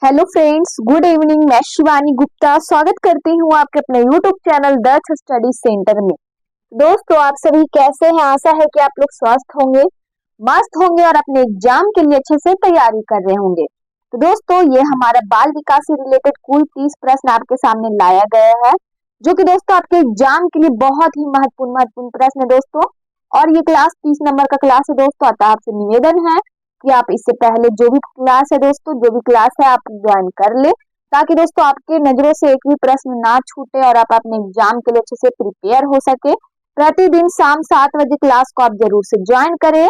Hello friends, good evening. मैं शिवानी गुप्ता स्वागत करती हूँ आपके अपने यूट्यूब चैनल दक्ष स्टडी सेंटर में। दोस्तों, आप सभी कैसे हैं? आशा है कि आप लोग स्वस्थ होंगे, मस्त होंगे और अपने एग्जाम के लिए अच्छे से तैयारी कर रहे होंगे। तो दोस्तों, ये हमारा बाल विकास से रिलेटेड कुल 30 प्रश्न आपके सामने लाया गया है, जो कि दोस्तों आपके एग्जाम के लिए बहुत ही महत्वपूर्ण प्रश्न है दोस्तों। और ये क्लास 30 नंबर का क्लास है दोस्तों। अतः आपसे निवेदन है कि आप इससे पहले जो भी क्लास है दोस्तों, जो भी क्लास है आप ज्वाइन कर ले, ताकि दोस्तों आपके नजरों से एक भी प्रश्न ना छूटे और आप अपने एग्जाम के लिए अच्छे से प्रिपेयर हो सके। प्रतिदिन शाम 7 बजे क्लास को आप जरूर से ज्वाइन करें,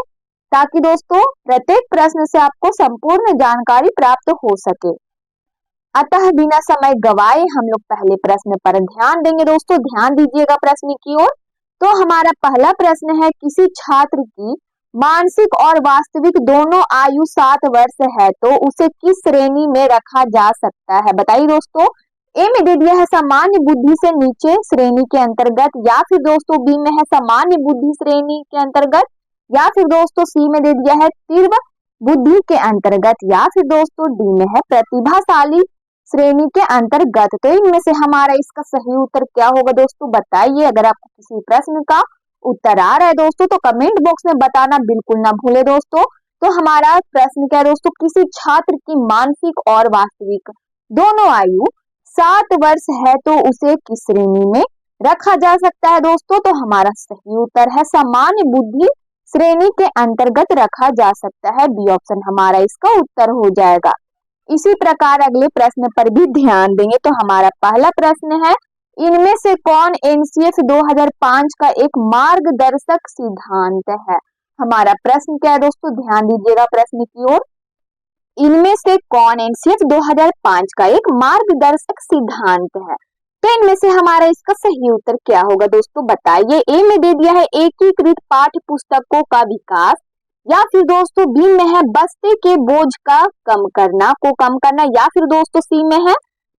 ताकि दोस्तों प्रत्येक प्रश्न से आपको संपूर्ण जानकारी प्राप्त हो सके। अतः बिना समय गवाए हम लोग पहले प्रश्न पर ध्यान देंगे। दोस्तों ध्यान दीजिएगा प्रश्न की ओर। तो हमारा पहला प्रश्न है, किसी छात्र की मानसिक और वास्तविक दोनों आयु 7 वर्ष है तो उसे किस श्रेणी में रखा जा सकता है? बताइए दोस्तों। ए में दे दिया है सामान्य बुद्धि से नीचे श्रेणी के अंतर्गत, या फिर दोस्तों बी में है सामान्य बुद्धि श्रेणी के अंतर्गत, या फिर दोस्तों सी में दे दिया है तीव्र बुद्धि के अंतर्गत, या फिर दोस्तों डी में है प्रतिभाशाली श्रेणी के अंतर्गत। तो इनमें से हमारा इसका सही उत्तर क्या होगा दोस्तों? बताइए। अगर आपको किसी प्रश्न का उत्तर आ रहा है दोस्तों तो कमेंट बॉक्स में बताना बिल्कुल ना भूले दोस्तों। तो हमारा प्रश्न क्या है दोस्तों? किसी छात्र की मानसिक और वास्तविक दोनों आयु 7 वर्ष है तो उसे किस श्रेणी में रखा जा सकता है दोस्तों? तो हमारा सही उत्तर है सामान्य बुद्धि श्रेणी के अंतर्गत रखा जा सकता है। बी ऑप्शन हमारा इसका उत्तर हो जाएगा। इसी प्रकार अगले प्रश्न पर भी ध्यान देंगे। तो हमारा पहला प्रश्न है, इनमें से कौन एनसीएफ 2005 का एक मार्गदर्शक सिद्धांत है? हमारा प्रश्न क्या है दोस्तों? ध्यान दीजिएगा प्रश्न की ओर। इनमें से कौन एनसीएफ 2005 का एक मार्गदर्शक सिद्धांत है? तो इनमें से हमारा इसका सही उत्तर क्या होगा दोस्तों? बताइए। ए में दे दिया है एकीकृत पाठ्य पुस्तकों का विकास, या फिर दोस्तों बी में है बस्ते के बोझ का कम करना, या फिर दोस्तों सी में है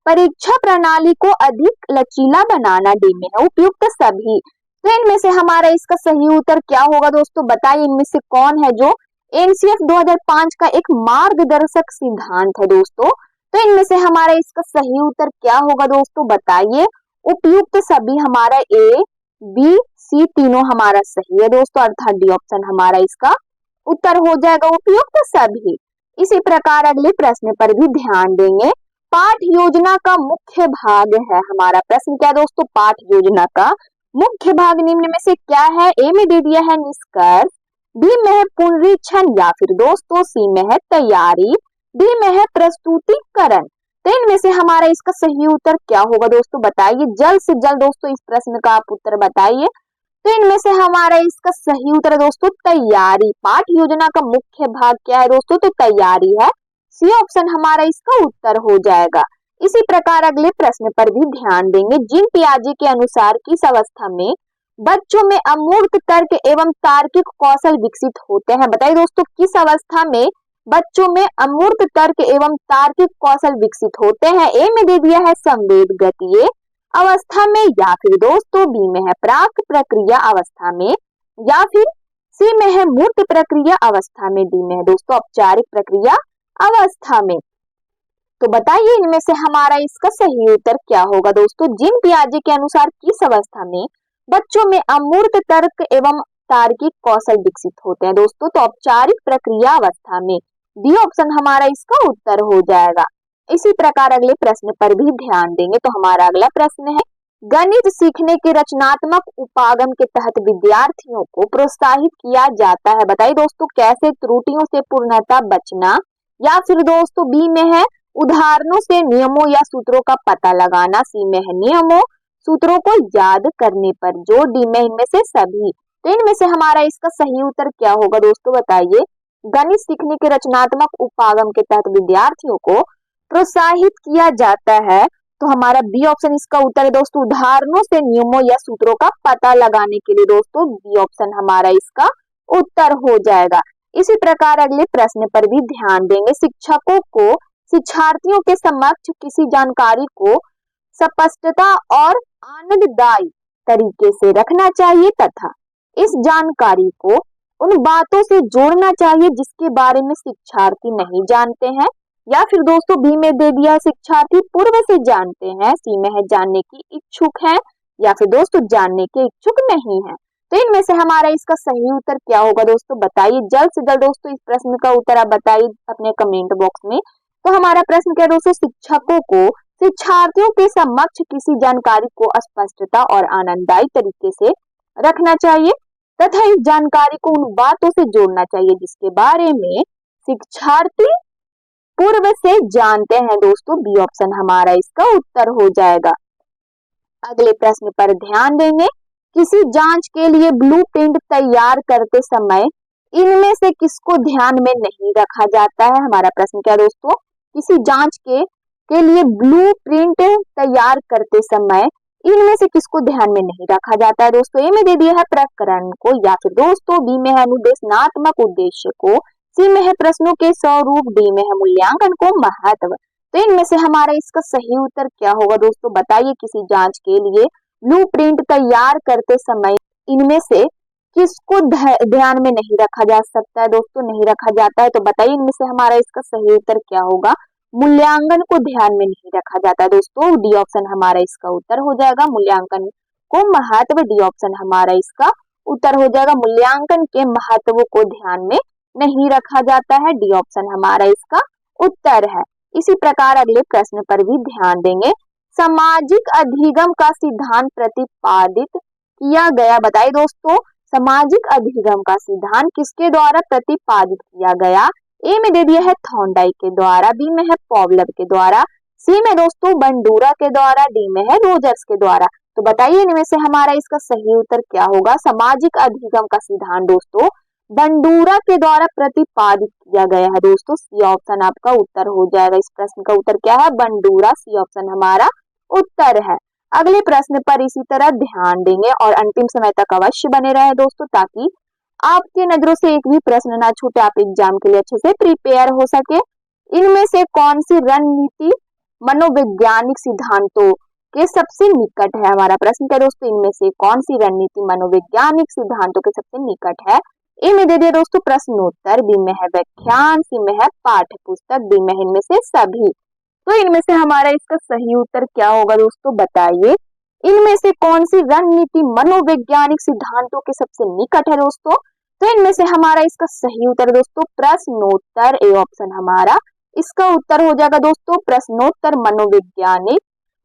परीक्षा प्रणाली को अधिक लचीला बनाना, डी में है उपयुक्त सभी। तो इनमें से हमारा इसका सही उत्तर क्या होगा दोस्तों? बताइए। इनमें से कौन है जो एनसीएफ 2005 का एक मार्गदर्शक सिद्धांत है दोस्तों? तो इनमें से हमारा इसका सही उत्तर क्या होगा दोस्तों? बताइए। उपयुक्त सभी हमारा ए बी सी तीनों हमारा सही है दोस्तों, अर्थात डी ऑप्शन हमारा इसका उत्तर हो जाएगा, उपयुक्त सभी। इसी प्रकार अगले प्रश्न पर भी ध्यान देंगे। पाठ योजना का मुख्य भाग है। हमारा प्रश्न क्या दोस्तों? पाठ योजना का मुख्य भाग निम्न में से क्या है? ए में दे दिया है निष्कर्ष, बी में है पुनरीक्षण, या फिर दोस्तों सी में है तैयारी, डी में है प्रस्तुतिकरण। तो इनमें से हमारा इसका सही उत्तर क्या होगा दोस्तों? बताइए। जल्द से जल्द दोस्तों इस प्रश्न का आप उत्तर बताइए। तो इनमें से हमारा इसका सही उत्तर है दोस्तों तैयारी। पाठ योजना का मुख्य भाग क्या है दोस्तों? तो तैयारी है। सी ऑप्शन हमारा इसका उत्तर हो जाएगा। इसी प्रकार अगले प्रश्न पर भी ध्यान देंगे। जीन पियाजे के अनुसार किस अवस्था में बच्चों में अमूर्त तर्क एवं तार्किक कौशल विकसित होते हैं? बताइए दोस्तों, किस अवस्था में बच्चों में अमूर्त तर्क एवं तार्किक कौशल विकसित होते हैं? ए में दे दिया है संवेद गतीय अवस्था में, या फिर दोस्तों बी में है प्राक प्रक्रिया अवस्था में, या फिर सी में है मूर्त प्रक्रिया अवस्था में, डी में है दोस्तों औपचारिक प्रक्रिया अवस्था में। तो बताइए इनमें से हमारा इसका सही उत्तर क्या होगा दोस्तों? जीन पियाजे के अनुसार किस अवस्था में बच्चों में अमूर्त तर्क एवं तार्किक कौशल विकसित होते हैं दोस्तों? तो औपचारिक प्रक्रिया अवस्था में। डी ऑप्शन हमारा इसका उत्तर हो जाएगा। इसी प्रकार अगले प्रश्न पर भी ध्यान देंगे। तो हमारा अगला प्रश्न है, गणित सीखने के रचनात्मक उपागम के तहत विद्यार्थियों को प्रोत्साहित किया जाता है। बताइए दोस्तों, कैसे? त्रुटियों से पूर्णतः बचना, या फिर दोस्तों बी में है उदाहरणों से नियमों या सूत्रों का पता लगाना, सी में है नियमों सूत्रों को याद करने पर जोर, डी में इनमें से सभी। तो इनमें से हमारा इसका सही उत्तर क्या होगा दोस्तों? बताइए। गणित सीखने के रचनात्मक उपागम के तहत विद्यार्थियों को प्रोत्साहित किया जाता है, तो हमारा बी ऑप्शन इसका उत्तर है दोस्तों उदाहरणों से नियमों या सूत्रों का पता लगाने के लिए। दोस्तों बी ऑप्शन हमारा इसका उत्तर हो जाएगा। इसी प्रकार अगले प्रश्न पर भी ध्यान देंगे। शिक्षकों को शिक्षार्थियों के समक्ष किसी जानकारी को स्पष्टता और आनंददायी तरीके से रखना चाहिए तथा इस जानकारी को उन बातों से जोड़ना चाहिए जिसके बारे में शिक्षार्थी नहीं जानते हैं, या फिर दोस्तों बी में दे दिया है शिक्षार्थी पूर्व से जानते हैं, सी में है जानने की इच्छुक है, या फिर दोस्तों जानने के इच्छुक नहीं है। तो इनमें से हमारा इसका सही उत्तर क्या होगा दोस्तों, बताइए जल्द से जल्द दोस्तों। इस प्रश्न का उत्तर आप बताइए अपने कमेंट बॉक्स में। तो हमारा प्रश्न क्या है दोस्तों, शिक्षकों को शिक्षार्थियों के समक्ष किसी जानकारी को स्पष्टता और आनंददायी तरीके से रखना चाहिए तथा इस जानकारी को उन बातों से जोड़ना चाहिए जिसके बारे में शिक्षार्थी पूर्व से जानते हैं। दोस्तों बी ऑप्शन हमारा इसका उत्तर हो जाएगा। अगले प्रश्न पर ध्यान देंगे, किसी जांच के लिए ब्लूप्रिंट तैयार करते समय इनमें से किसको ध्यान में नहीं रखा जाता है। हमारा प्रश्न क्या दोस्तों, किसी जांच के लिए ब्लूप्रिंट तैयार करते समय इनमें से किसको ध्यान में नहीं रखा जाता है। दोस्तों ए में दे दिया है प्रकरण को, या फिर दोस्तों बी में है अनुदेशनात्मक उद्देश्य को, सी में है प्रश्नों के स्वरूप, डी में है मूल्यांकन को महत्व। तो इनमें से हमारा इसका सही उत्तर क्या होगा दोस्तों, बताइए किसी जांच के लिए ब्लूप्रिंट तैयार करते समय इनमें से किसको ध्यान में नहीं रखा जा सकता है। दोस्तों नहीं रखा जाता है, तो बताइए इनमें से हमारा इसका सही उत्तर क्या होगा, मूल्यांकन को ध्यान में नहीं रखा जाता है। दोस्तों डी ऑप्शन हमारा इसका उत्तर हो जाएगा, मूल्यांकन को महत्व, डी ऑप्शन हमारा इसका उत्तर हो जाएगा। मूल्यांकन के महत्व को ध्यान में नहीं रखा जाता है, डी ऑप्शन हमारा इसका उत्तर है। इसी प्रकार अगले प्रश्न पर भी ध्यान देंगे, सामाजिक अधिगम का सिद्धांत प्रतिपादित किया गया, बताइए दोस्तों सामाजिक अधिगम का सिद्धांत किसके द्वारा प्रतिपादित किया गया। ए में दे दिया है थॉर्नडाइक के द्वारा, बी में है पॉवलर के द्वारा, सी में दोस्तों बंडूरा के द्वारा, डी में है रोजर्स के द्वारा। तो बताइए इनमें से हमारा इसका सही उत्तर क्या होगा, सामाजिक अधिगम का सिद्धांत दोस्तों बंडूरा के द्वारा प्रतिपादित किया गया है। दोस्तों सी ऑप्शन आपका उत्तर हो जाएगा। इस प्रश्न का उत्तर क्या है, बंडूरा, सी ऑप्शन हमारा उत्तर है। अगले प्रश्न पर इसी तरह ध्यान देंगे और अंतिम समय तक अवश्य बने रहे दोस्तों, ताकि आपके नजरों से एक भी प्रश्न ना छूटे, आप एग्जाम के लिए अच्छे से प्रिपेयर हो सके। इनमें से कौन सी रणनीति मनोवैज्ञानिक सिद्धांतों के सबसे निकट है। हमारा प्रश्न क्या दोस्तों, इनमें से कौन सी रणनीति मनोवैज्ञानिक सिद्धांतों के सबसे निकट है। ए में दे दिया दोस्तों प्रश्नोत्तर, बी में है व्याख्यान, सी में है पाठ्य पुस्तक, डी में है इनमें से सभी। तो इनमें से हमारा इसका सही उत्तर क्या होगा दोस्तों, बताइए इनमें से कौन सी रणनीति मनोवैज्ञानिक सिद्धांतों के सबसे निकट है दोस्तों। तो इनमें से हमारा इसका सही उत्तर दोस्तों प्रश्नोत्तर, ए ऑप्शन हमारा इसका उत्तर हो जाएगा दोस्तों। प्रश्नोत्तर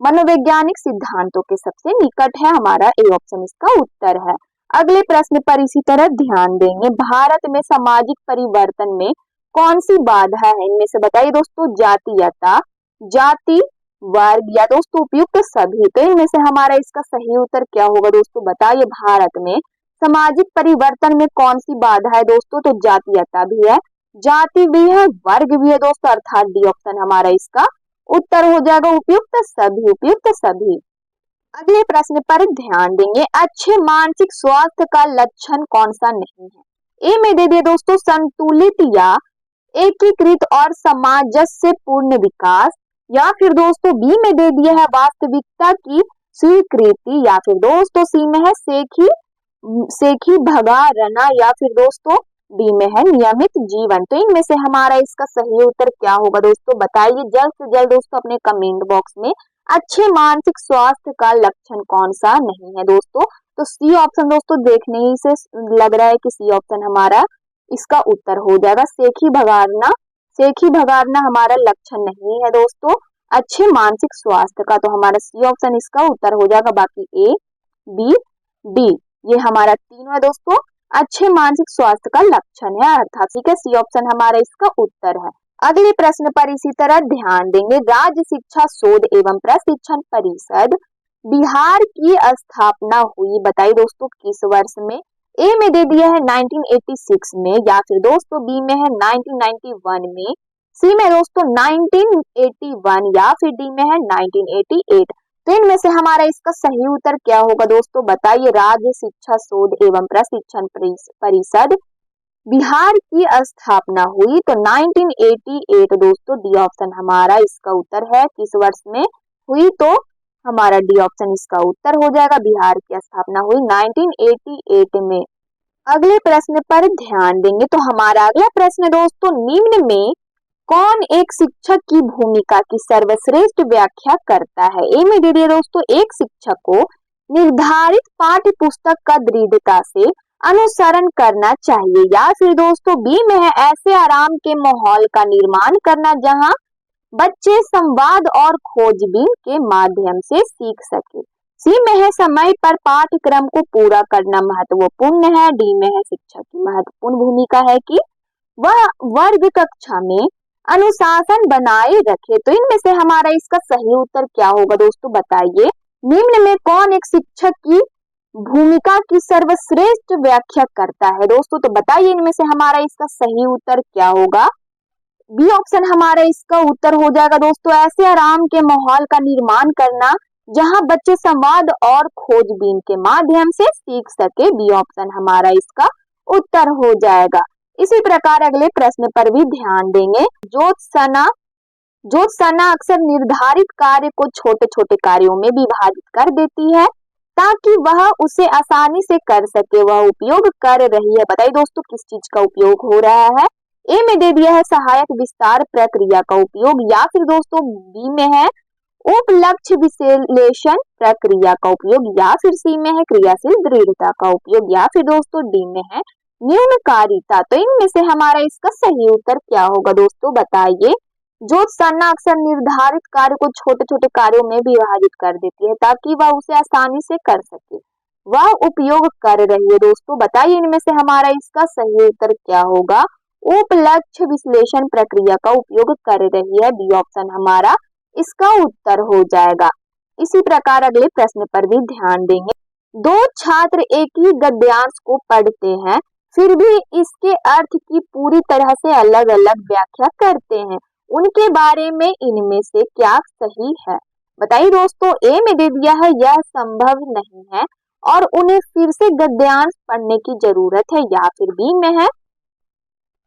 मनोवैज्ञानिक सिद्धांतों के सबसे निकट है, हमारा ए ऑप्शन इसका उत्तर है। अगले प्रश्न पर इसी तरह ध्यान देंगे, भारत में सामाजिक परिवर्तन में कौन सी बाधा है। इनमें से बताइए दोस्तों जातीयता, जाति, वर्ग, या दोस्तों उपयुक्त सभी। तो इनमें से हमारा इसका सही उत्तर क्या होगा दोस्तों, बताइए भारत में सामाजिक परिवर्तन में कौन सी बाधा है दोस्तों। तो जातीयता भी है, जाति भी है, वर्ग भी है दोस्तों, अर्थात डी ऑप्शन हमारा इसका उत्तर हो जाएगा, उपयुक्त सभी, उपयुक्त सभी। अगले प्रश्न पर ध्यान देंगे, अच्छे मानसिक स्वास्थ्य का लक्षण कौन सा नहीं है। ए में दे दिए दोस्तों संतुलित या एकीकृत और सामंजस्य पूर्ण विकास, या फिर दोस्तों बी में दे दिया है वास्तविकता की स्वीकृति, या फिर दोस्तों सी में है सेखी भगारना, या फिर दोस्तों डी में है नियमित जीवन। तो इनमें से हमारा इसका सही उत्तर क्या होगा दोस्तों, बताइए जल्द से जल्द दोस्तों अपने कमेंट बॉक्स में। अच्छे मानसिक स्वास्थ्य का लक्षण कौन सा नहीं है दोस्तों। तो सी ऑप्शन दोस्तों देखने ही से लग रहा है कि सी ऑप्शन हमारा इसका उत्तर हो जाएगा। सेखी भगारना हमारा लक्षण नहीं है दोस्तों अच्छे मानसिक स्वास्थ्य का, तो हमारा सी ऑप्शन इसका उत्तर हो जाएगा। बाकी ए, बी, डी ये हमारा तीनों है दोस्तों अच्छे मानसिक स्वास्थ्य का लक्षण है, अर्थात ठीक है सी ऑप्शन हमारा इसका उत्तर है। अगले प्रश्न पर इसी तरह ध्यान देंगे, राज्य शिक्षा शोध एवं प्रशिक्षण परिषद बिहार की स्थापना हुई, बताइए दोस्तों किस वर्ष में। ए में दे दिया है 1986 में, या फिर दोस्तों बी में है 1991 में, सी में दोस्तों 1981, या फिर डी में है 1988। तो इनमें से हमारा इसका सही उत्तर क्या होगा दोस्तों, बताइए। राज्य शिक्षा शोध एवं प्रशिक्षण परिषद बिहार की स्थापना हुई तो 1988 दोस्तों, डी ऑप्शन हमारा इसका उत्तर है। किस वर्ष में हुई, तो हमारा डी ऑप्शन इसका उत्तर हो जाएगा। बिहार की स्थापना हुई 1988 में। अगले प्रश्न पर ध्यान देंगे, तो हमारा अगला प्रश्न दोस्तों, निम्न में कौन एक शिक्षक की भूमिका की सर्वश्रेष्ठ व्याख्या करता है? ए में दे दिया दोस्तों, एक शिक्षक को निर्धारित पाठ्य पुस्तक का दृढ़ता से अनुसरण करना चाहिए। या फिर दोस्तों बी में है ऐसे आराम के माहौल का निर्माण करना जहां बच्चे संवाद और खोजबीन के माध्यम से सीख सके। सी में है समय पर पाठ्यक्रम को पूरा करना महत्वपूर्ण है। डी में है शिक्षक की महत्वपूर्ण भूमिका है कि वह वर्ग कक्षा में अनुशासन बनाए रखे। तो इनमें से हमारा इसका सही उत्तर क्या होगा दोस्तों, बताइए। निम्न में कौन एक शिक्षक की भूमिका की सर्वश्रेष्ठ व्याख्या करता है दोस्तों? तो बताइए इनमें से हमारा इसका सही उत्तर क्या होगा। बी ऑप्शन हमारा इसका उत्तर हो जाएगा दोस्तों, ऐसे आराम के माहौल का निर्माण करना जहां बच्चे संवाद और खोजबीन के माध्यम से सीख सके। बी ऑप्शन हमारा इसका उत्तर हो जाएगा। इसी प्रकार अगले प्रश्न पर भी ध्यान देंगे। ज्योत्सना अक्सर निर्धारित कार्य को छोटे छोटे कार्यों में विभाजित कर देती है ताकि वह उसे आसानी से कर सके। वह उपयोग कर रही है, बताइए दोस्तों किस चीज का उपयोग हो रहा है। ए में दे दिया है सहायक विस्तार प्रक्रिया का उपयोग, या फिर दोस्तों बी में है उपलक्ष्य विश्लेषण प्रक्रिया का उपयोग, या फिर सी में है क्रियाशील दृढ़ता का उपयोग, या फिर दोस्तों डी में है न्यूनकारिता। तो इनमें से हमारा इसका सही उत्तर क्या होगा दोस्तों, बताइए। ज्योत्सना अक्सर निर्धारित कार्य को छोटे छोटे कार्यों में विभाजित कर देती है ताकि वह उसे आसानी से कर सके। वह उपयोग कर रही है दोस्तों, बताइए इनमें से हमारा इसका सही उत्तर क्या होगा। उपलक्ष्य विश्लेषण प्रक्रिया का उपयोग कर रही है। बी ऑप्शन हमारा इसका उत्तर हो जाएगा। इसी प्रकार अगले प्रश्न पर भी ध्यान देंगे। दो छात्र एक ही गद्यांश को पढ़ते हैं फिर भी इसके अर्थ की पूरी तरह से अलग अलग व्याख्या करते हैं, उनके बारे में इनमें से क्या सही है? बताइए दोस्तों। ए में दे दिया है यह संभव नहीं है और उन्हें फिर से गद्यांश पढ़ने की जरूरत है, या फिर बी में है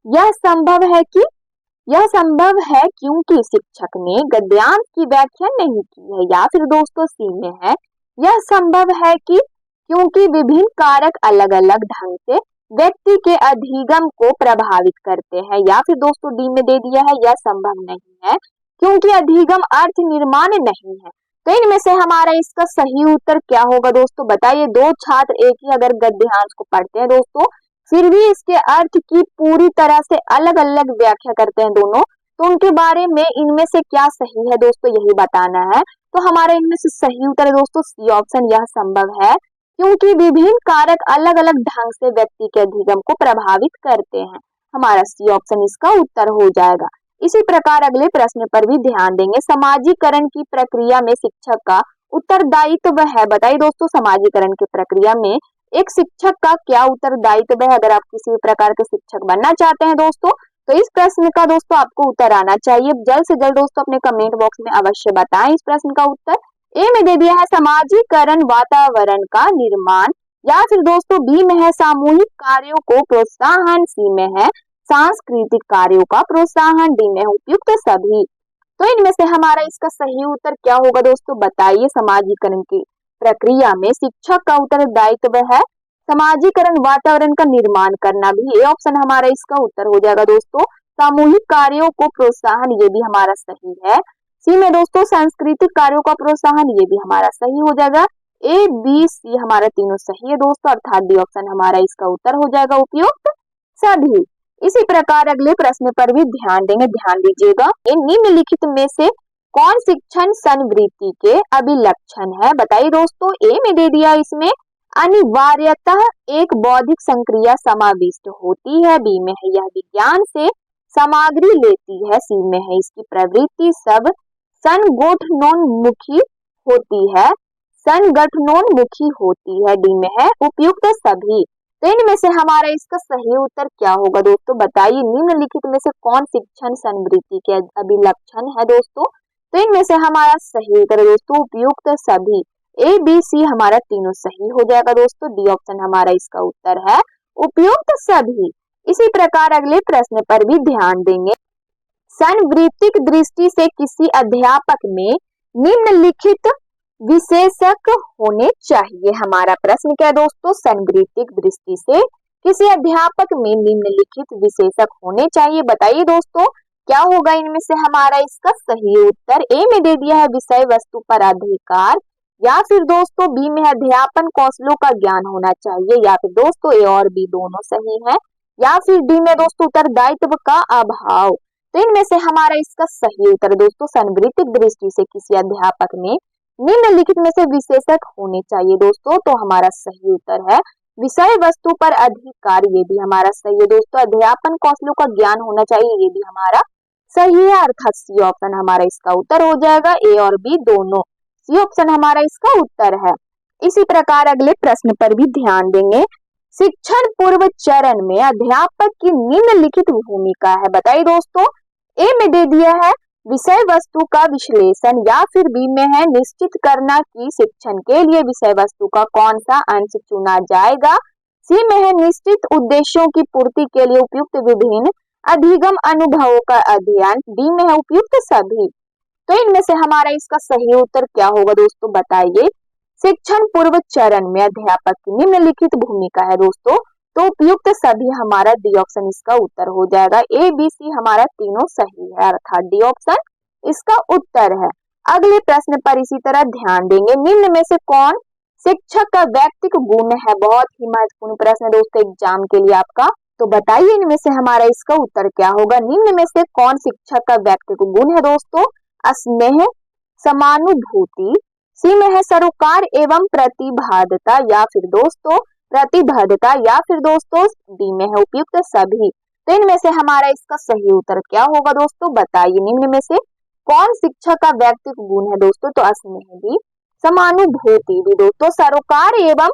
यह संभव है क्योंकि शिक्षक ने गद्यांश की व्याख्या नहीं की है, या फिर दोस्तों सी में है यह संभव है कि क्योंकि विभिन्न कारक अलग अलग ढंग से व्यक्ति के अधिगम को प्रभावित करते हैं, या फिर दोस्तों डी में दे दिया है यह संभव नहीं है क्योंकि अधिगम अर्थ निर्माण नहीं है। तो इनमें से हमारा इसका सही उत्तर क्या होगा दोस्तों, बताइए। दो छात्र एक ही अगर गद्यांश को पढ़ते हैं दोस्तों फिर भी इसके अर्थ की पूरी तरह से अलग अलग व्याख्या करते हैं दोनों, तो उनके बारे में इनमें से क्या सही है दोस्तों, यही बताना है। तो हमारा इनमें से सही उत्तर है दोस्तों सी ऑप्शन, यह संभव है क्योंकि विभिन्न कारक अलग अलग ढंग से व्यक्ति के अधिगम को प्रभावित करते हैं। हमारा सी ऑप्शन इसका उत्तर हो जाएगा। इसी प्रकार अगले प्रश्न पर भी ध्यान देंगे। समाजीकरण की प्रक्रिया में शिक्षक का उत्तरदायित्व है, बताइए दोस्तों समाजीकरण की प्रक्रिया में एक शिक्षक का क्या उत्तरदायित्व है। अगर आप किसी भी प्रकार के शिक्षक बनना चाहते हैं दोस्तों तो इस प्रश्न का दोस्तों आपको उत्तर आना चाहिए। जल्द से जल्द दोस्तों अपने कमेंट बॉक्स में अवश्य बताएं इस प्रश्न का उत्तर। ए में दे दिया है समाजीकरण वातावरण का निर्माण, या फिर दोस्तों बी में है सामूहिक कार्यों को प्रोत्साहन, सी में है सांस्कृतिक कार्यों का प्रोत्साहन, डी में उपयुक्त सभी। तो इनमें से हमारा इसका सही उत्तर क्या होगा दोस्तों, बताइए। समाजीकरण की प्रक्रिया में शिक्षक का उत्तरदायित्व है समाजीकरण वातावरण का निर्माण करना, भी ए ऑप्शन हमारा इसका उत्तर हो जाएगा दोस्तों। सामूहिक कार्यों को प्रोत्साहन, ये भी हमारा सही है। सी में दोस्तों सांस्कृतिक कार्यों का प्रोत्साहन, ये भी हमारा सही हो जाएगा। ए बी सी हमारा तीनों सही है दोस्तों, अर्थात डी ऑप्शन हमारा इसका उत्तर हो जाएगा उपयुक्त सभी। इसी प्रकार अगले प्रश्न पर भी ध्यान देंगे, ध्यान दीजिएगा। निम्नलिखित में से कौन शिक्षण संवृत्ति के अभिलक्षण है, बताइए दोस्तों। ए में दे दिया इसमें अनिवार्यतः एक बौद्धिक संक्रिया समाविष्ट होती है, बी में है यह विज्ञान से सामग्री लेती है, सी में है इसकी प्रवृत्ति सब संगठनोन्मुखी होती है, डी में है उपयुक्त सभी। तो इनमें से हमारा इसका सही उत्तर क्या होगा दोस्तों, बताइए। निम्नलिखित में से कौन शिक्षण संवृत्ति के अभिलक्षण है दोस्तों, तो इनमें से हमारा सही उत्तर दोस्तों उपयुक्त सभी। ए बी सी हमारा तीनों सही हो जाएगा दोस्तों, डी ऑप्शन हमारा इसका उत्तर है उपयुक्त सभी। इसी प्रकार अगले प्रश्न पर भी ध्यान देंगे। संवृत्तिक दृष्टि से किसी अध्यापक में निम्नलिखित विशेषक होने चाहिए, हमारा प्रश्न क्या है दोस्तों। संवृत्तिक दृष्टि से किसी अध्यापक में निम्नलिखित विशेषक होने चाहिए, बताइए दोस्तों। क्या होगा इनमें से हमारा इसका सही उत्तर? ए में दे दिया है विषय वस्तु पर अधिकार, या फिर दोस्तों बी में है अध्यापन कौशलों का ज्ञान होना चाहिए, या फिर दोस्तों ए और बी दोनों सही है, या फिर डी में दोस्तों उत्तरदायित्व का अभाव। तो इनमें से हमारा इसका सही उत्तर दोस्तों सांगीतिक दृष्टि से किसी अध्यापक में निम्नलिखित में से विशेषक होने चाहिए दोस्तों। तो हमारा सही उत्तर है विषय वस्तु पर अधिकार, ये भी हमारा सही है दोस्तों। अध्यापन कौशलों का ज्ञान होना चाहिए, ये भी हमारा सही है, अर्थात सी ऑप्शन हमारा इसका उत्तर हो जाएगा। ए और बी दोनों, सी ऑप्शन हमारा इसका उत्तर है। इसी प्रकार अगले प्रश्न पर भी ध्यान देंगे। शिक्षण पूर्व चरण में अध्यापक की निम्नलिखित भूमिका है, बताइए दोस्तों। ए में दे दिया है विषय वस्तु का विश्लेषण, या फिर बी में है निश्चित करना कि शिक्षण के लिए विषय वस्तु का कौन सा अंश चुना जाएगा, सी में है निश्चित उद्देश्यों की पूर्ति के लिए उपयुक्त विभिन्न अधिगम अनुभवों का अध्ययन, डी में है उपयुक्त सभी। तो इनमें से हमारा इसका सही उत्तर क्या होगा दोस्तों, बताइए। शिक्षण पूर्व चरण में अध्यापक की निम्नलिखित भूमिका है दोस्तों, तो उपयुक्त सभी हमारा डी ऑप्शन इसका उत्तर हो जाएगा। ए बी सी हमारा तीनों सही है, अर्थात डी ऑप्शन इसका उत्तर है। अगले प्रश्न पर इसी तरह ध्यान देंगे। निम्न में से कौन शिक्षक का व्यक्तित्व गुण है? बहुत ही महत्वपूर्ण प्रश्न है दोस्तों एग्जाम के लिए आपका। तो बताइए इनमें से हमारा इसका उत्तर क्या होगा। निम्न में से कौन शिक्षक का व्यक्तित्व गुण है दोस्तों? स्नेह, समानुभूति, सी में है सरोकार एवं प्रतिबद्धता, या फिर दोस्तों प्रतिबद्धता, या फिर दोस्तों डी में है उपयुक्त सभी। तो इनमें से हमारा इसका सही उत्तर क्या होगा दोस्तों, बताइए। निम्न में से कौन शिक्षक का व्यक्तित्व गुण है दोस्तों? तो स्नेह भी, समानुभूति भी दोस्तों, सरोकार एवं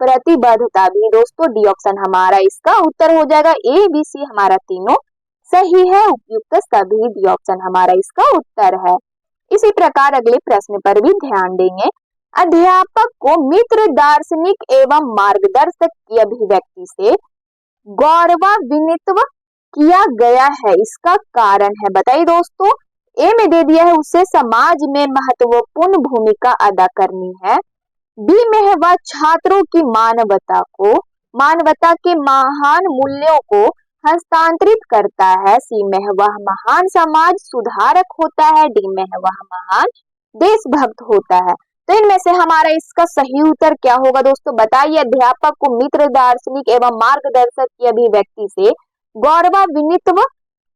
प्रतिबद्धता भी दोस्तों, डी ऑप्शन हमारा इसका उत्तर हो जाएगा। ए बी सी हमारा तीनों सही है, उपयुक्त सभी, डी ऑप्शन हमारा इसका उत्तर है। इसी प्रकार अगले प्रश्न पर भी ध्यान देंगे। अध्यापक को मित्र, दार्शनिक एवं मार्गदर्शक की अभिव्यक्ति से गौरवान्वित किया गया है, इसका कारण है, बताइए दोस्तों। ए में दे दिया है उसे समाज में महत्वपूर्ण भूमिका अदा करनी है, बी में है वह छात्रों की मानवता के महान मूल्यों को हस्तांतरित करता है, सी में है वह महान समाज सुधारक होता है, डी में है वह महान देशभक्त होता है। तो इनमें से हमारा इसका सही उत्तर क्या होगा दोस्तों, बताइए। अध्यापक को मित्र, दार्शनिक एवं मार्गदर्शक की अभिव्यक्ति से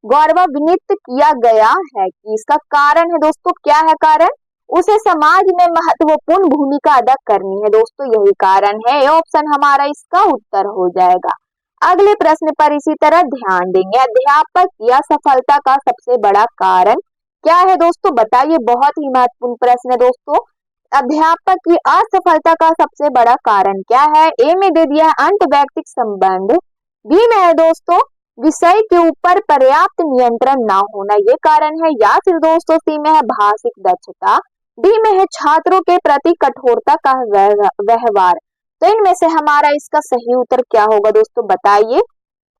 गौरवान्वित किया गया है कि इसका कारण है दोस्तों, क्या है कारण? उसे समाज में महत्वपूर्ण भूमिका अदा करनी है दोस्तों, यही कारण है। ये ऑप्शन हमारा इसका उत्तर हो जाएगा। अगले प्रश्न पर इसी तरह ध्यान देंगे। अध्यापक की असफलता का सबसे बड़ा कारण क्या है दोस्तों, बताइए। बहुत ही महत्वपूर्ण प्रश्न है दोस्तों। अध्यापक की असफलता का सबसे बड़ा कारण क्या है? ए में दे दिया है अंतर्वैयक्तिक संबंध, बी में है दोस्तों विषय के ऊपर पर्याप्त नियंत्रण ना होना, ये कारण है, या फिर दोस्तों सी में है भाषिक दक्षता, डी में है छात्रों के प्रति कठोरता का व्यवहार। तो इनमें से हमारा इसका सही उत्तर क्या होगा दोस्तों, बताइए।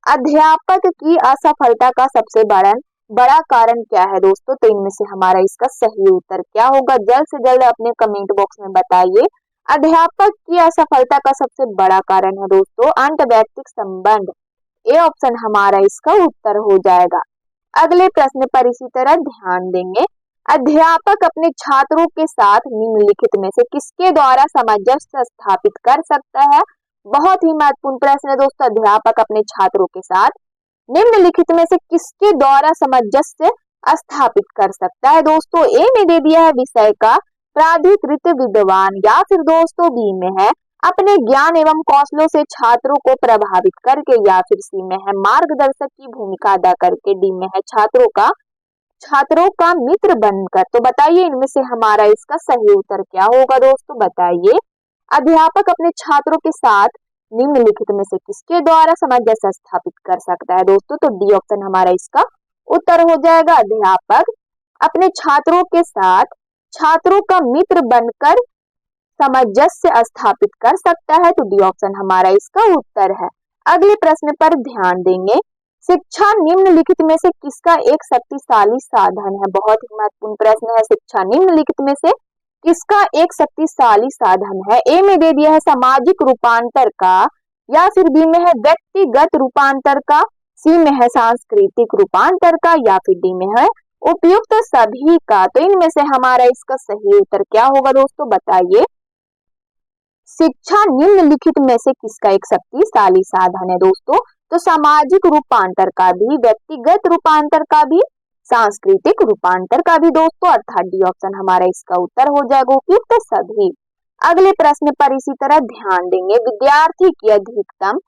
अध्यापक की असफलता का सबसे बड़ा कारण क्या है दोस्तों? तो इनमें से हमारा इसका सही उत्तर क्या होगा, जल्द से जल्द अपने कमेंट बॉक्स में बताइए। अध्यापक की असफलता का सबसे बड़ा कारण है दोस्तों अंतर्वैयक्तिक संबंध, ए ऑप्शन हमारा इसका उत्तर हो जाएगा। अगले प्रश्न पर इसी तरह ध्यान देंगे। अध्यापक अपने छात्रों के साथ निम्नलिखित में से किसके द्वारा सामंजस्य स्थापित कर सकता है? बहुत ही महत्वपूर्ण प्रश्न है दोस्तों। अध्यापक अपने छात्रों के साथ निम्नलिखित में से किसके द्वारा सामंजस्य स्थापित कर सकता है दोस्तों? ए में दे दिया है विषय का प्राधिकृत विद्वान, या फिर दोस्तों बी में है अपने ज्ञान एवं कौशलों से छात्रों को प्रभावित करके, या फिर सी में है मार्गदर्शक की भूमिका अदा करके, डी में है छात्रों का मित्र बनकर। तो बताइए इनमें से हमारा इसका सही उत्तर क्या होगा दोस्तों, बताइए। अध्यापक अपने छात्रों के साथ निम्नलिखित में से किसके द्वारा सामंजस्य स्थापित कर सकता है दोस्तों? तो डी ऑप्शन हमारा इसका उत्तर हो जाएगा। अध्यापक अपने छात्रों के साथ छात्रों का मित्र बनकर सामंजस्य स्थापित कर सकता है, तो डी ऑप्शन हमारा इसका उत्तर है। अगले प्रश्न पर ध्यान देंगे। शिक्षा निम्नलिखित में से किसका एक शक्तिशाली साधन है? बहुत ही महत्वपूर्ण प्रश्न है। शिक्षा निम्नलिखित में से किसका एक शक्तिशाली साधन है? ए में दे दिया है सामाजिक रूपांतर का, या फिर बी में है व्यक्तिगत रूपांतर का, सी में है सांस्कृतिक रूपांतर का, या फिर डी में है उपयुक्त सभी का। तो इनमें से हमारा इसका सही उत्तर क्या होगा दोस्तों, बताइए। शिक्षा निम्नलिखित में से किसका एक शक्तिशाली साधन है दोस्तों, तो सामाजिक रूपांतर का भी, व्यक्तिगत रूपांतर का भी, सांस्कृतिक रूपांतर का भी दोस्तों, अर्थात डी ऑप्शन हमारा इसका उत्तर हो जाएगा, उपयुक्त सभी। अगले प्रश्न पर इसी तरह ध्यान देंगे। विद्यार्थी की अधिकतम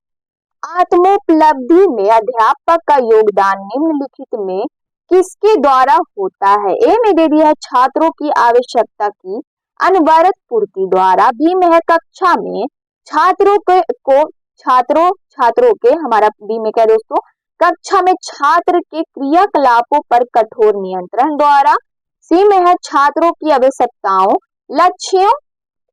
आत्मोपलब्धि में अध्यापक का योगदान निम्नलिखित में किसके द्वारा होता है। ए में दे दिया है छात्रों की आवश्यकता की अनवरत पूर्ति द्वारा, बी में है कक्षा में छात्रों के हमारा बी में क्या दोस्तों, कक्षा में छात्र के क्रियाकलापों पर कठोर नियंत्रण द्वारा, सी में है छात्रों की आवश्यकताओं, लक्ष्यों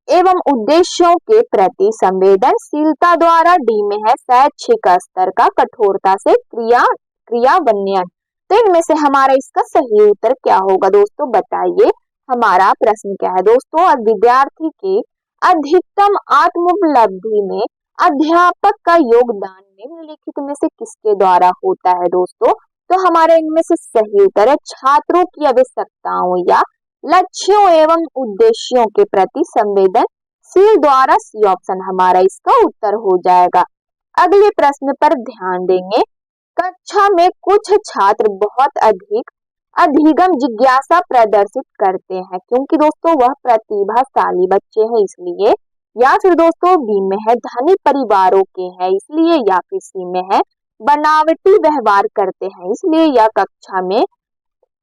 एवं उद्देश्यों के प्रति संवेदनशीलता द्वारा, डी में है शैक्षिक स्तर का कठोरता से क्रियान्वयन। तो इनमें से हमारा इसका सही उत्तर क्या होगा दोस्तों, बताइए। हमारा प्रश्न क्या है दोस्तों, विद्यार्थी के अधिकतम आत्मोपलब्धि में अध्यापक का योगदान निम्नलिखित में से किसके द्वारा होता है दोस्तों, तो हमारे इनमें से सही उत्तर है छात्रों की आवश्यकताओं या लक्ष्यों एवं उद्देश्यों के प्रति संवेदनशील द्वारा, सी ऑप्शन हमारा इसका उत्तर हो जाएगा। अगले प्रश्न पर ध्यान देंगे। कक्षा में कुछ छात्र बहुत अधिगम जिज्ञासा प्रदर्शित करते हैं क्योंकि दोस्तों वह प्रतिभाशाली बच्चे हैं इसलिए, या फिर दोस्तों बी में है धनी परिवारों के हैं इसलिए, या फिर सी में है बनावटी व्यवहार करते हैं इसलिए, या कक्षा में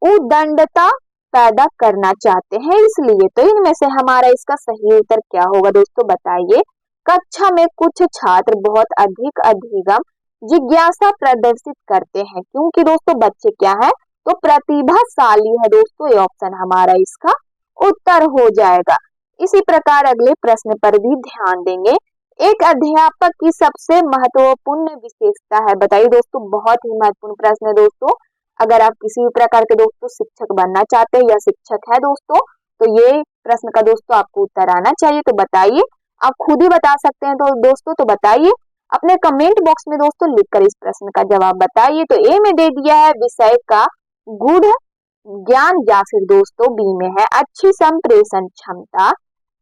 उद्दंडता पैदा करना चाहते हैं इसलिए। तो इनमें से हमारा इसका सही उत्तर क्या होगा दोस्तों, बताइए। कक्षा में कुछ छात्र बहुत अधिगम जिज्ञासा प्रदर्शित करते हैं क्योंकि दोस्तों बच्चे क्या है, तो प्रतिभाशाली है दोस्तों, ये ऑप्शन हमारा इसका उत्तर हो जाएगा। इसी प्रकार अगले प्रश्न पर भी ध्यान देंगे। एक अध्यापक की सबसे महत्वपूर्ण विशेषता है, बताइए दोस्तों। बहुत ही महत्वपूर्ण प्रश्न है दोस्तों। अगर आप किसी भी प्रकार के दोस्तों शिक्षक बनना चाहते हैं या शिक्षक है दोस्तों, तो ये प्रश्न का दोस्तों आपको उत्तर आना चाहिए। तो बताइए, आप खुद ही बता सकते हैं तो दोस्तों, तो बताइए अपने कमेंट बॉक्स में दोस्तों लिखकर इस प्रश्न का जवाब बताइए। तो ए में दे दिया है विषय का गूढ़ ज्ञान, या फिर दोस्तों बी में है अच्छी संप्रेषण क्षमता,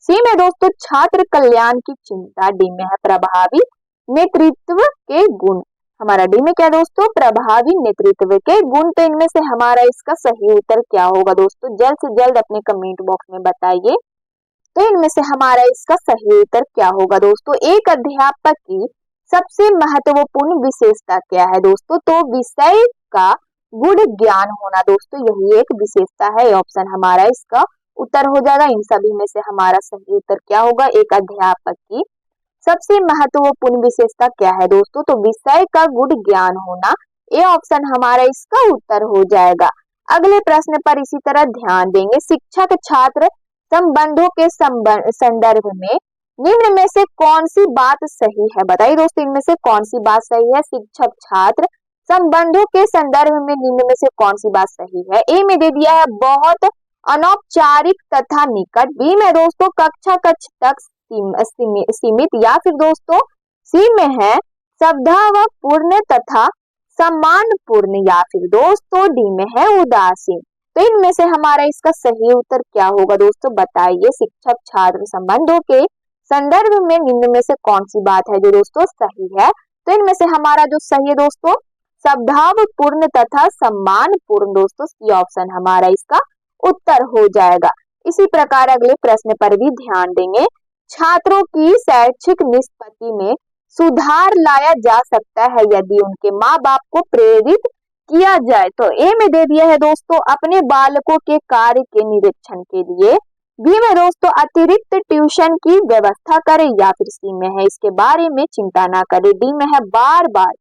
सी में दोस्तों छात्र कल्याण की चिंता, डी में है प्रभावी नेतृत्व के गुण। हमारा डी में क्या दोस्तों, प्रभावी नेतृत्व के गुण। तो इनमें से हमारा इसका सही उत्तर क्या होगा दोस्तों, जल्द से जल्द अपने कमेंट बॉक्स में बताइए। तो इनमें से हमारा इसका सही उत्तर क्या होगा दोस्तों, एक अध्यापक की सबसे महत्वपूर्ण विशेषता क्या है दोस्तों, तो विषय का गुण ज्ञान होना दोस्तों, यही एक विशेषता है। ऑप्शन हमारा इसका उत्तर हो जाएगा। इन सभी में से हमारा सही उत्तर क्या होगा, एक अध्यापक की सबसे महत्वपूर्ण विशेषता क्या है दोस्तों, तो विषय का गुण ज्ञान होना, ये ऑप्शन हमारा इसका उत्तर हो जाएगा। अगले प्रश्न पर इसी तरह ध्यान देंगे। शिक्षक छात्र संबंधों के संदर्भ में निम्न में से कौन सी बात सही है, बताइए दोस्तों इनमें से कौन सी बात सही है। शिक्षक छात्र संबंधों के संदर्भ में निम्न में से कौन सी बात सही है। ए में दे दिया है बहुत अनौपचारिक तथा निकट, बी में दोस्तों कक्षा कक्ष तक सीमित, या फिर दोस्तों सी में है सद्भावपूर्ण तथा सम्मानपूर्ण, या फिर दोस्तों डी में है उदासीन। तो इनमें से हमारा इसका सही उत्तर क्या होगा दोस्तों, बताइए। शिक्षक छात्र संबंधों के संदर्भ में निम्न में से कौन सी बात है जो दोस्तों सही है। तो इनमें से हमारा जो सही है दोस्तों, सद्भावपूर्ण तथा सम्मानपूर्ण, दोस्तों सी ऑप्शन हमारा इसका उत्तर हो जाएगा। इसी प्रकार अगले प्रश्न पर भी ध्यान देंगे। छात्रों की शैक्षिक निष्पत्ति में सुधार लाया जा सकता है यदि उनके माँ बाप को प्रेरित किया जाए। तो ए में दे दिया है दोस्तों अपने बालकों के कार्य के निरीक्षण के लिए, बी में दोस्तों अतिरिक्त ट्यूशन की व्यवस्था करे, या फिर सी में है इसके बारे में चिंता ना करे, डी में है बार बार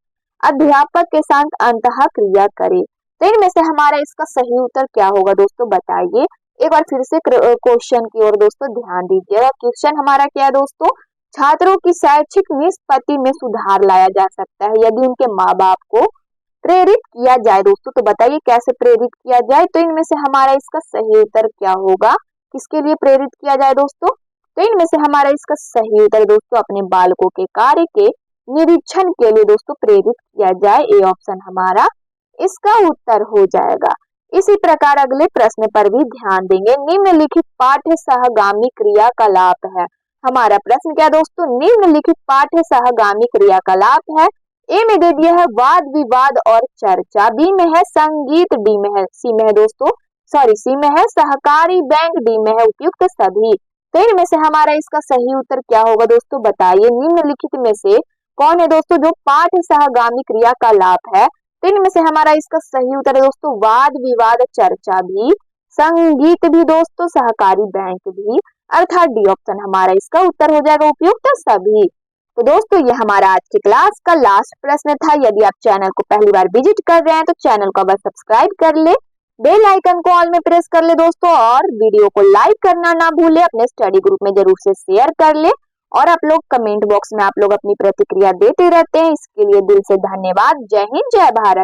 अध्यापक के साथ अंतः क्रिया करे। तो इनमें से हमारा इसका सही उत्तर क्या होगा दोस्तों, बताइए। एक बार फिर से क्वेश्चन की ओर दोस्तों ध्यान दीजिएगा। क्वेश्चन हमारा क्या है दोस्तों, छात्रों की शैक्षिक निष्पत्ति में सुधार लाया जा सकता है यदि उनके माँ बाप को प्रेरित किया जाए दोस्तों। तो बताइए कैसे प्रेरित किया जाए। तो इनमें से हमारा इसका सही उत्तर क्या होगा, किसके लिए प्रेरित किया जाए दोस्तों। तो इनमें से हमारा इसका सही उत्तर दोस्तों अपने बालकों के कार्य के निरीक्षण के लिए दोस्तों प्रेरित किया जाए। ए ऑप्शन हमारा इसका उत्तर हो जाएगा। इसी प्रकार अगले प्रश्न पर भी ध्यान देंगे। निम्नलिखित पाठ्य सहगामी क्रियाकलाप है। हमारा प्रश्न क्या दोस्तों, निम्नलिखित पाठ्य सहगामी क्रियाकलाप है। ए में दे दिया है वाद विवाद और चर्चा, बी में है संगीत, डी में है, सी में है दोस्तों सी में है सहकारी बैंक, डी में है उपयुक्त सभी। तो इनमें से हमारा इसका सही उत्तर क्या होगा दोस्तों, बताइए। निम्नलिखित में से कौन है दोस्तों जो पाठ्य सहगामी क्रियाकलाप है। तो इनमें से हमारा इसका सही उत्तर है दोस्तों वाद विवाद चर्चा भी, संगीत भी दोस्तों, सहकारी बैंक भी, अर्थात डी ऑप्शन हमारा इसका उत्तर हो जाएगा उपयुक्त सभी। तो दोस्तों ये हमारा आज की क्लास का लास्ट प्रश्न था। यदि आप चैनल को पहली बार विजिट कर रहे हैं तो चैनल को बस सब्सक्राइब कर ले, बेल आइकन को ऑल में प्रेस कर ले दोस्तों, और वीडियो को लाइक करना ना भूले, अपने स्टडी ग्रुप में जरूर से शेयर कर ले, और आप लोग कमेंट बॉक्स में आप लोग अपनी प्रतिक्रिया देते रहते हैं, इसके लिए दिल से धन्यवाद। जय हिंद, जय भारत।